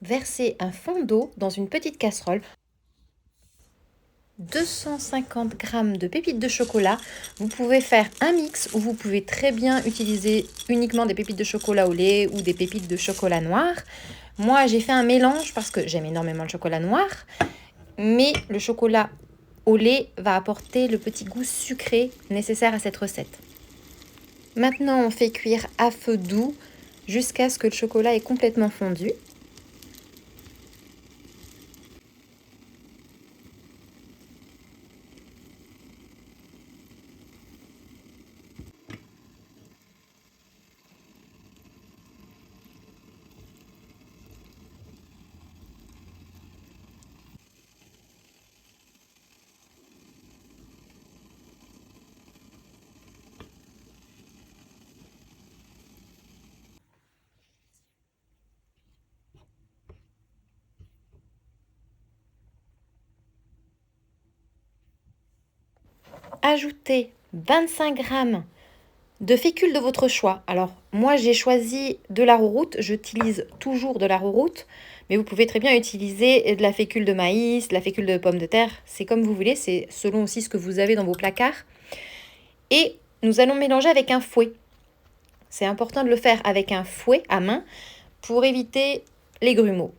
versez un fond d'eau dans une petite casserole. 250 g de pépites de chocolat. Vous pouvez faire un mix ou vous pouvez très bien utiliser uniquement des pépites de chocolat au lait ou des pépites de chocolat noir. Moi, j'ai fait un mélange parce que j'aime énormément le chocolat noir, mais le chocolat au lait va apporter le petit goût sucré nécessaire à cette recette. Maintenant, on fait cuire à feu doux jusqu'à ce que le chocolat est complètement fondu. Ajoutez 25 g de fécule de votre choix. Alors, moi, j'ai choisi de l'arrowroot. J'utilise toujours de l'arrowroot, mais vous pouvez très bien utiliser de la fécule de maïs, de la fécule de pomme de terre. C'est comme vous voulez, c'est selon aussi ce que vous avez dans vos placards. Et nous allons mélanger avec un fouet. C'est important de le faire avec un fouet à main pour éviter les grumeaux.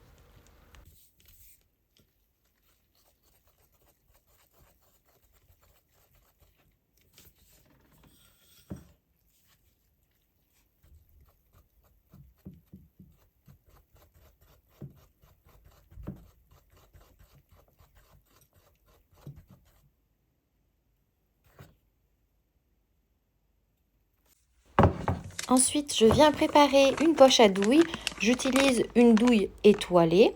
Ensuite, je viens préparer une poche à douille. J'utilise une douille étoilée.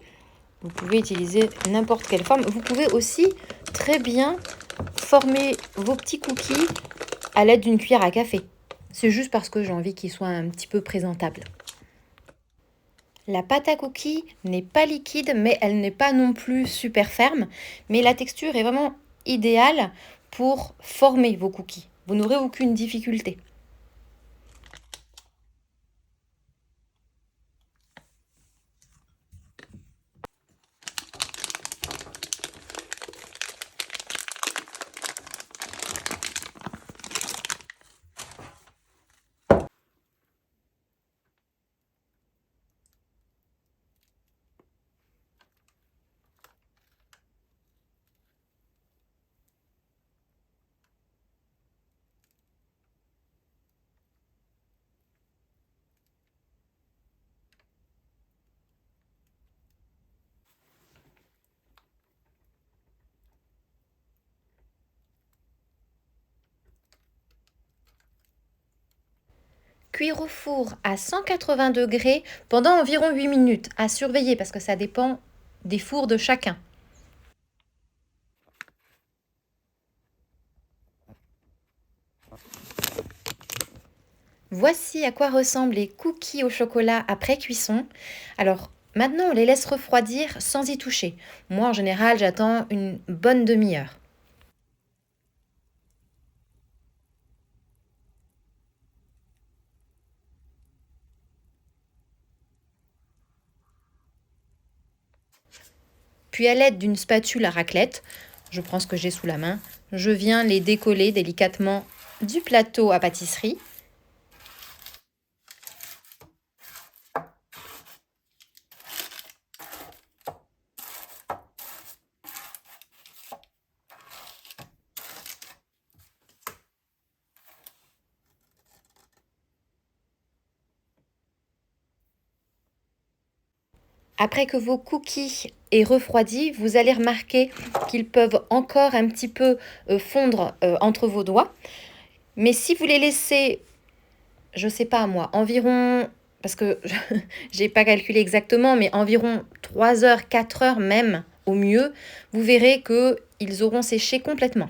Vous pouvez utiliser n'importe quelle forme. Vous pouvez aussi très bien former vos petits cookies à l'aide d'une cuillère à café. C'est juste parce que j'ai envie qu'ils soient un petit peu présentables. La pâte à cookies n'est pas liquide, mais elle n'est pas non plus super ferme. Mais la texture est vraiment idéale pour former vos cookies. Vous n'aurez aucune difficulté. Cuire au four à 180 degrés pendant environ 8 minutes, à surveiller parce que ça dépend des fours de chacun. Voici à quoi ressemblent les cookies au chocolat après cuisson. Alors maintenant, on les laisse refroidir sans y toucher. Moi, en général, j'attends une bonne demi-heure. Puis à l'aide d'une spatule à raclette, je prends ce que j'ai sous la main, je viens les décoller délicatement du plateau à pâtisserie. Après que vos cookies aient refroidi, vous allez remarquer qu'ils peuvent encore un petit peu fondre entre vos doigts. Mais si vous les laissez, je sais pas moi, environ, parce que j'ai pas calculé exactement, mais environ 3 heures, 4 heures même au mieux, vous verrez qu'ils auront séché complètement.